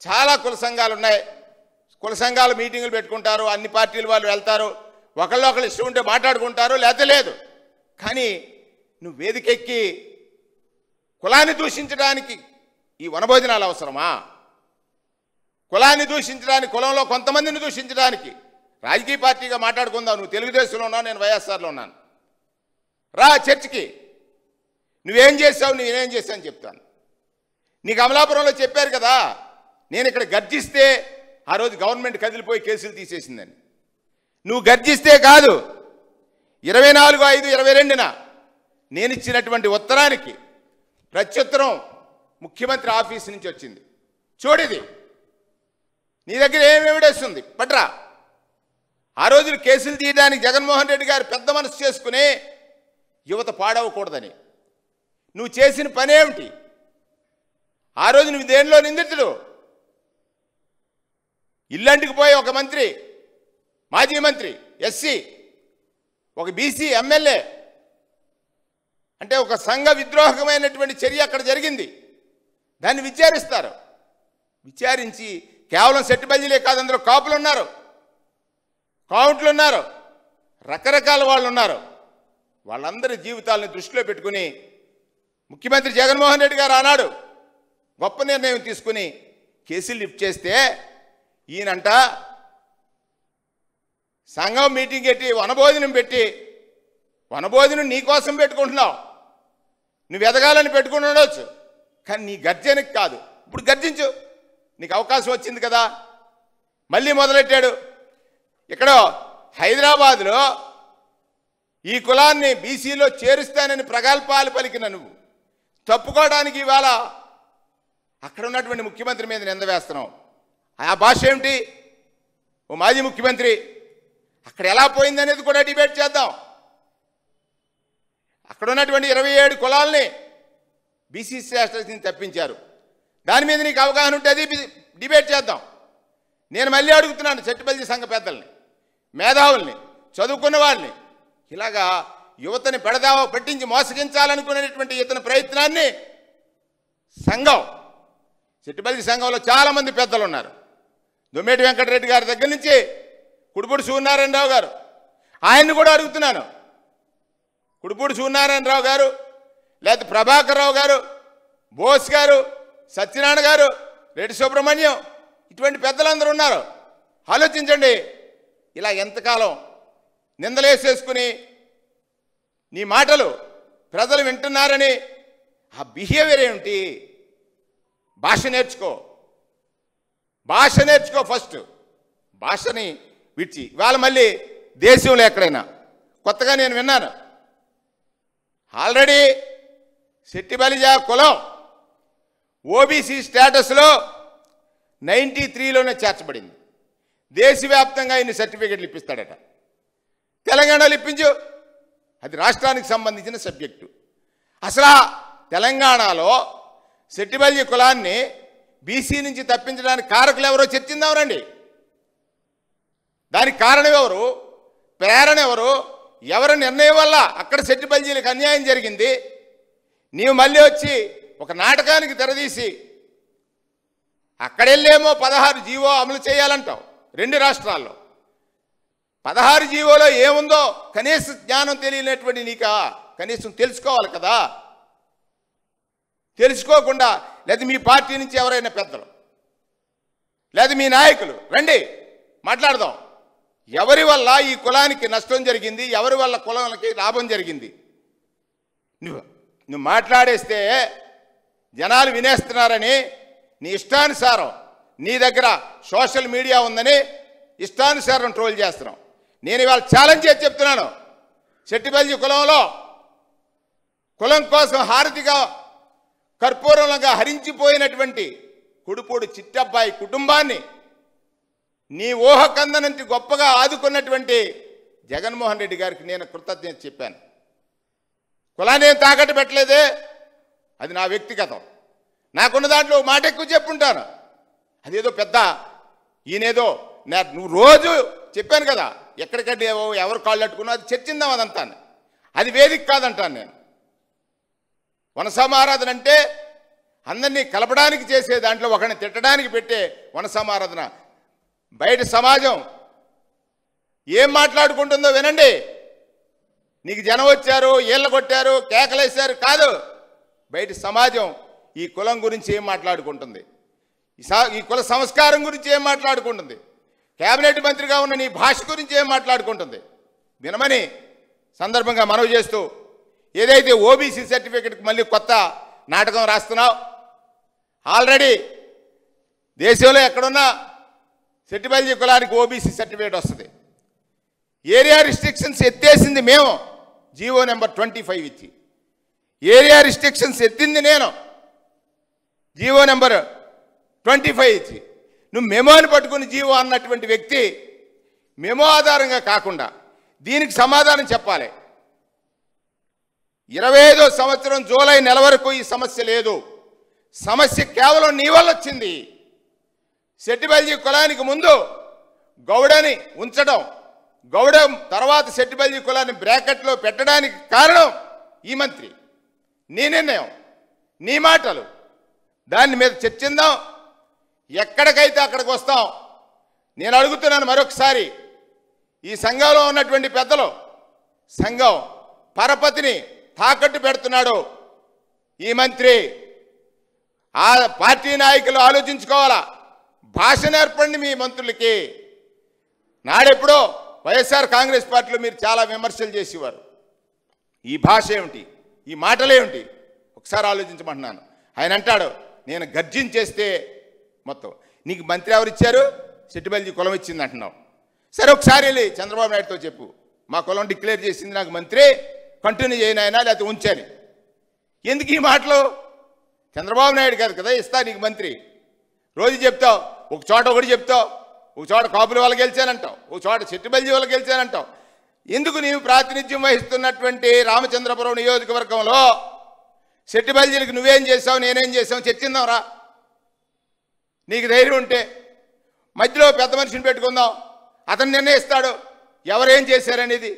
చాలా కుల సంఘాలు ఉన్నాయి. కుల సంఘాలు మీటింగులు పెట్టుకుంటారు, అన్ని పార్టీల వాళ్ళు వెళ్తారు, ఒకళ్ళు ఇష్టం ఉంటే మాట్లాడుకుంటారు, లేకపోతే లేదు. కానీ నువ్వు వేదికెక్కి కులాన్ని దూషించడానికి ఈ వనభోజనాలు అవసరమా? కులాన్ని దూషించడానికి, కులంలో కొంతమందిని దూషించడానికి రాజకీయ పార్టీగా మాట్లాడుకుందాం. నువ్వు తెలుగుదేశంలో ఉన్నావు, నేను వైఎస్ఆర్లో ఉన్నాను. రా చర్చికి, నువ్వేం చేసావు, నేనేం చేశావు అని చెప్తాను. నీకు అమలాపురంలో చెప్పారు కదా, నేను ఇక్కడ గర్జిస్తే ఆ రోజు గవర్నమెంట్ కదిలిపోయి కేసులు తీసేసిందని. నువ్వు గర్జిస్తే కాదు, 24/5/22న నేను ఇచ్చినటువంటి ఉత్తరానికి ప్రత్యుత్తరం ముఖ్యమంత్రి ఆఫీస్ నుంచి వచ్చింది. చూడిది, నీ దగ్గర ఏం ఎవిడెన్స్ ఉంది? పట్రా. ఆ రోజులు కేసులు తీయడానికి జగన్మోహన్ రెడ్డి గారు పెద్ద మనసు చేసుకుని యువత పాడవకూడదని నువ్వు చేసిన పనేమిటి? ఆ రోజు నువ్వు దేనిలో నిందితుడు? ఇల్లంటికి పోయి ఒక మంత్రి, మాజీ మంత్రి, ఎస్సీ, ఒక బీసీ ఎమ్మెల్యే అంటే ఒక సంఘ విద్రోహకమైనటువంటి చర్య అక్కడ జరిగింది. దాన్ని విచారిస్తారు. విచారించి కేవలం సెట్టుబల్జీలే కాదు, అందులో కాపులు ఉన్నారు, కౌంట్లు ఉన్నారు, రకరకాల వాళ్ళు ఉన్నారు. వాళ్ళందరి జీవితాలను దృష్టిలో పెట్టుకుని ముఖ్యమంత్రి జగన్మోహన్ రెడ్డి గారు ఆనాడు గొప్ప నిర్ణయం తీసుకుని కేసులు లిఫ్ట్ చేస్తే ఈయనంట సంఘం మీటింగ్ పెట్టి వనభోజనం పెట్టి, వనభోజనం నీ కోసం పెట్టుకుంటున్నావు, నువ్వు ఎదగాలని పెట్టుకుని ఉండవచ్చు, కానీ నీ గర్జనకి కాదు. ఇప్పుడు గర్జించు, నీకు అవకాశం వచ్చింది కదా. మళ్ళీ మొదలెట్టాడు. ఇక్కడ హైదరాబాద్లో ఈ కులాన్ని బీసీలో చేరుస్తానని ప్రగల్భాలు పలికిన నువ్వు తప్పుకోవడానికి ఇవాళ అక్కడ ఉన్నటువంటి ముఖ్యమంత్రి మీద నింద వేస్తున్నావు. ఆ భాష ఏమిటి? ఓ మాజీ ముఖ్యమంత్రి అక్కడ ఎలా పోయిందనేది కూడా డిబేట్ చేద్దాం. అక్కడ ఉన్నటువంటి 27 కులాలని బీసీ స్టేటస్ని తప్పించారు. దాని మీద నీకు అవగాహన ఉంటే అది డిబేట్ చేద్దాం. నేను మళ్ళీ అడుగుతున్నాను చెట్టుబల్జీ సంఘ పెద్దల్ని, మేధావుల్ని, చదువుకున్న వాళ్ళని, ఇలాగా యువతని పట్టించి మోసగించాలనుకునేటువంటి ఇతని ప్రయత్నాన్ని సంఘం, చెట్టుబల్జీ సంఘంలో చాలామంది పెద్దలు ఉన్నారు. దొమ్మేటి వెంకటరెడ్డి గారి దగ్గర నుంచి కుడుపూడి సూర్యనారాయణరావు గారు, ఆయన్ని కూడా అడుగుతున్నాను. కుడుపూడి సూర్యనారాయణరావు గారు, లేకపోతే ప్రభాకర్ రావు గారు, బోస్ గారు, సత్యనారాయణ గారు, రెడ్డి సుబ్రహ్మణ్యం, ఇటువంటి పెద్దలందరూ ఉన్నారు. ఆలోచించండి. ఇలా ఎంతకాలం నిందలేసేసుకుని నీ మాటలు ప్రజలు వింటున్నారని ఆ బిహేవియర్ ఏమిటి? భాష నేర్చుకో, భాష నేర్చుకో ఫస్ట్. భాషని విడిచి ఇవాళ మళ్ళీ దేశంలో ఎక్కడైనా కొత్తగా నేను విన్నాను, ఆల్రెడీ సెట్టిబలిజా కులం ఓబీసీ స్టేటస్లో 93లోనే చేర్చబడింది. దేశవ్యాప్తంగా ఇన్ని సర్టిఫికెట్లు ఇప్పిస్తాడట. తెలంగాణలో ఇప్పించు, అది రాష్ట్రానికి సంబంధించిన సబ్జెక్టు. అసలు తెలంగాణలో సెట్టిబల్జీ కులాన్ని బీసీ నుంచి తప్పించడానికి కారకులు ఎవరో చర్చిందామరండి. దానికి కారణం ఎవరు? ప్రేరణ ఎవరు? ఎవరి నిర్ణయం వల్ల అక్కడ సెట్టిబల్జీలకు అన్యాయం జరిగింది? నీవు మళ్ళీ వచ్చి ఒక నాటకానికి తెరదీసి అక్కడెళ్ళేమో 16 జీవో అమలు చేయాలంటావు. 2 రాష్ట్రాల్లో 16 జీవోలో ఏముందో కనీస జ్ఞానం తెలియనటువంటి నీకా కనీసం తెలుసుకోవాలి కదా. తెలుసుకోకుండా లేదా మీ పార్టీ నుంచి ఎవరైనా పెద్దలు లేదా మీ నాయకులు రండి మాట్లాడదాం. ఎవరి వల్ల ఈ కులానికి నష్టం జరిగింది, ఎవరి వల్ల కులానికి లాభం జరిగింది, నువ్వు మాట్లాడేస్తే జనాలు వినేస్తున్నారని నీ ఇష్టానుసారం, నీ దగ్గర సోషల్ మీడియా ఉందని ఇష్టానుసారం ట్రోల్ చేస్తున్నావు. నేను ఇవాళ ఛాలెంజ్ చేసి చెప్తున్నాను, సెట్టిబల్జీ కులంలో కులం కోసం హారతిగా కర్పూరంగా హరించిపోయినటువంటి కుడుపూడి చిట్టబ్బాయి కుటుంబాన్ని నీ ఊహ కందనంటి గొప్పగా ఆదుకున్నటువంటి జగన్మోహన్ రెడ్డి గారికి నేను కృతజ్ఞత చెప్పాను. కులాన్ని ఏం తాకట్టు పెట్టలేదే, అది నా వ్యక్తిగతం. నాకున్న దాంట్లో మాట ఎక్కువ చెప్పుంటాను. అదేదో పెద్ద ఈయనేదో నువ్వు రోజు చెప్పాను కదా, ఎక్కడికంటే ఎవరు కాళ్ళు అట్టుకున్నా అది చర్చిందాం, అదంతా అది వేదిక కాదంటాను నేను. వనసమారాధన అంటే అందరినీ కలపడానికి చేసే దాంట్లో ఒకరిని తిట్టడానికి పెట్టే వనసమారాధన. బయట సమాజం ఏం మాట్లాడుకుంటుందో వినండి. నీకు జనం వచ్చారు, ఈళ్ళ కొట్టారు, కేకలేశారు కాదు. బయట సమాజం ఈ కులం గురించి ఏం మాట్లాడుకుంటుంది, ఈ కుల సంస్కారం గురించి ఏం మాట్లాడుకుంటుంది, కేబినెట్ మంత్రిగా ఉన్న నీ భాష గురించి ఏం మాట్లాడుకుంటుంది వినమని సందర్భంగా మనవి చేస్తూ, ఏదైతే ఓబీసీ సర్టిఫికెట్కి మళ్ళీ కొత్త నాటకం రాస్తున్నావు. ఆల్రెడీ దేశంలో ఎక్కడున్నా సెట్టిబల్జీ కులానికి ఓబీసీ సర్టిఫికేట్ వస్తుంది. ఏరియా రిస్ట్రిక్షన్స్ ఎత్తేసింది మేము, జీవో నెంబర్ 25 ఇచ్చి. ఏరియా రిస్ట్రిక్షన్స్ ఎత్తింది నేను, జీవో నెంబర్ 25 ఇచ్చి. నువ్వు మెమోని పట్టుకుని జీవో అన్నటువంటి వ్యక్తి మెమో ఆధారంగా కాకుండా దీనికి సమాధానం చెప్పాలి. 25వ సంవత్సరం జూలై నెల వరకు ఈ సమస్య లేదు. సమస్య కేవలం నీ వల్ల వచ్చింది. సెట్టిబల్జీ కులానికి ముందు గౌడని ఉంచడం, గౌడ తర్వాత సెట్టిబల్జీ కులాన్ని బ్రాకెట్లో పెట్టడానికి కారణం ఈ మంత్రి. నీ నిర్ణయం, నీ మాటలు. దాని మీద చర్చిందాం. ఎక్కడికైతే అక్కడికి వస్తాం. నేను అడుగుతున్నాను మరొకసారి, ఈ సంఘంలో ఉన్నటువంటి పెద్దలు, సంఘం పరపతిని తాకట్టు పెడుతున్నాడు ఈ మంత్రి. ఆ పార్టీ నాయకులు ఆలోచించుకోవాలా. భాష నేర్పండి మీ మంత్రులకి. నాడెప్పుడో వైఎస్ఆర్ కాంగ్రెస్ పార్టీలో మీరు చాలా విమర్శలు చేసేవారు. ఈ భాష ఏమిటి, ఈ మాటలేమిటి ఒకసారి ఆలోచించమంటున్నాను. ఆయన అంటాడు, నేను గర్జించేస్తే మొత్తం. నీకు మంత్రి ఎవరు ఇచ్చారు? సెట్టిబల్జీ కులం ఇచ్చింది అంటున్నావు. సరే ఒకసారి వెళ్ళి చంద్రబాబు నాయుడుతో చెప్పు, మా కులం డిక్లేర్ చేసింది నాకు మంత్రి, కంటిన్యూ చేయనైనా లేకపోతే ఉంచాని. ఎందుకు ఈ మాటలు? చంద్రబాబు నాయుడు గారు కదా ఇస్తా నీకు మంత్రి. రోజు చెప్తావు, ఒక చోట ఒకటి చెప్తావు, ఒక చోట కాపుల వాళ్ళు గెలిచానంటావు, ఒక చోట సెట్టిబల్జీ వాళ్ళు గెలిచానంటావు. ఎందుకు నీవు ప్రాతినిధ్యం వహిస్తున్నటువంటి రామచంద్రపురం నియోజకవర్గంలో సెట్టిబల్జీలకు నువ్వేం చేసావు, నేనేం చేసావు చర్చిందాం రా. నీకు ధైర్యం ఉంటే మధ్యలో పెద్ద మనిషిని పెట్టుకుందాం, అతను నిర్ణయిస్తాడు ఎవరేం చేశారనేది.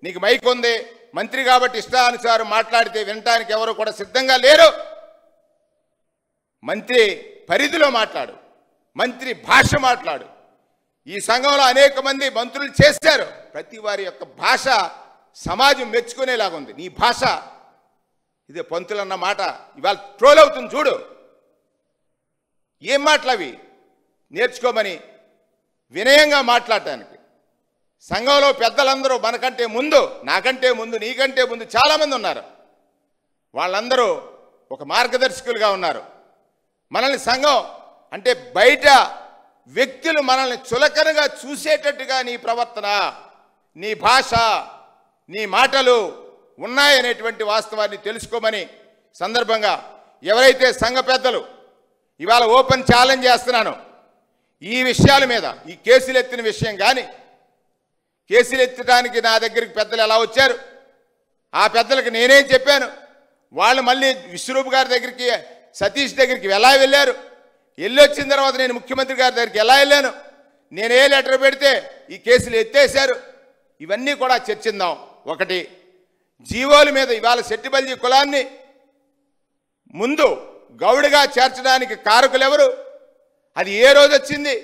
నీకు మైక్ ఉంది, మంత్రి కాబట్టి ఇష్టానుసారం మాట్లాడితే వినటానికి ఎవరు కూడా సిద్ధంగా లేరు. మంత్రి పరిధిలో మాట్లాడు, మంత్రి భాష మాట్లాడు. ఈ సంఘంలో అనేక మంది మంత్రులు చేశారు. ప్రతి వారి యొక్క భాష సమాజం మెచ్చుకునేలాగుంది. నీ భాష ఇదే పంతులన్న మాట ఇవాళ ట్రోల్ అవుతుంది చూడు. ఏం మాటలవి? నేర్చుకోమని వినయంగా మాట్లాడటానికి. సంఘంలో పెద్దలందరూ మనకంటే ముందు, నాకంటే ముందు, నీకంటే ముందు చాలామంది ఉన్నారు. వాళ్ళందరూ ఒక మార్గదర్శకులుగా ఉన్నారు. మనల్ని సంఘం అంటే బయట వ్యక్తులు మనల్ని చులకనగా చూసేటట్టుగా నీ ప్రవర్తన, నీ భాష, నీ మాటలు ఉన్నాయనేటువంటి వాస్తవాన్ని తెలుసుకోమని సందర్భంగా ఎవరైతే సంఘ పెద్దలు ఇవాళ ఓపెన్ ఛాలెంజ్ చేస్తున్నాను ఈ విషయాల మీద, ఈ కేసులు ఎత్తిన విషయం కానీ, కేసులు ఎత్తడానికి నా దగ్గరికి పెద్దలు ఎలా వచ్చారు, ఆ పెద్దలకు నేనేం చెప్పాను, వాళ్ళు మళ్ళీ విశ్వరూప్ గారి దగ్గరికి, సతీష్ దగ్గరికి ఎలా వెళ్ళారు, వెళ్ళొచ్చిన తర్వాత నేను ముఖ్యమంత్రి గారి దగ్గరికి ఎలా వెళ్ళాను, నేను ఏ లెటర్ పెడితే ఈ కేసులు ఎత్తేశారు, ఇవన్నీ కూడా చర్చిందాం. ఒకటి, జీవోల మీద ఇవాళ సెట్టిబల్జీ కులాన్ని ముందు గౌడుగా చేర్చడానికి కారకులు ఎవరు, అది ఏ రోజు వచ్చింది,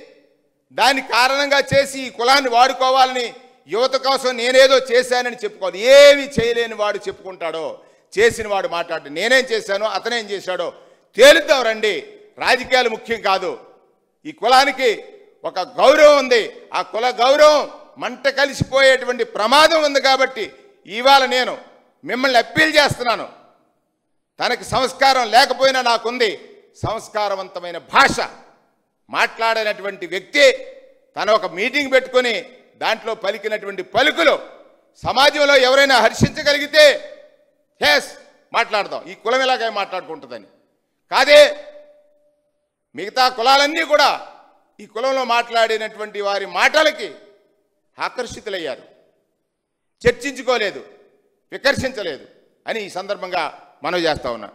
దాని కారణంగా చేసి ఈ కులాన్ని వాడుకోవాలని యువత కోసం నేనేదో చేశానని చెప్పుకోవాలి. ఏమి చేయలేని వాడు చెప్పుకుంటాడో, చేసిన వాడు మాట్లాడు నేనేం చేశానో అతనేం చేశాడో తేలుద్దాం రండి. రాజకీయాలు ముఖ్యం కాదు. ఈ కులానికి ఒక గౌరవం ఉంది. ఆ కుల గౌరవం మంట కలిసిపోయేటువంటి ప్రమాదం ఉంది. కాబట్టి ఇవాళ నేను మిమ్మల్ని అప్పీల్ చేస్తున్నాను. తనకి సంస్కారం లేకపోయినా నాకుంది సంస్కారవంతమైన భాష. మాట్లాడినటువంటి వ్యక్తి తన ఒక మీటింగ్ పెట్టుకొని దాంట్లో పలికినటువంటి పలుకులు సమాజంలో ఎవరైనా హర్షించగలిగితే ఎస్ మాట్లాడదాం. ఈ కులం ఇలాగే మాట్లాడుకుంటుందని కాదే, మిగతా కులాలన్నీ కూడా ఈ కులంలో మాట్లాడినటువంటి వారి మాటలకి ఆకర్షితులయ్యారు, చర్చించుకోలేదు, వికర్షించలేదు అని ఈ సందర్భంగా మనవి చేస్తా ఉన్నా.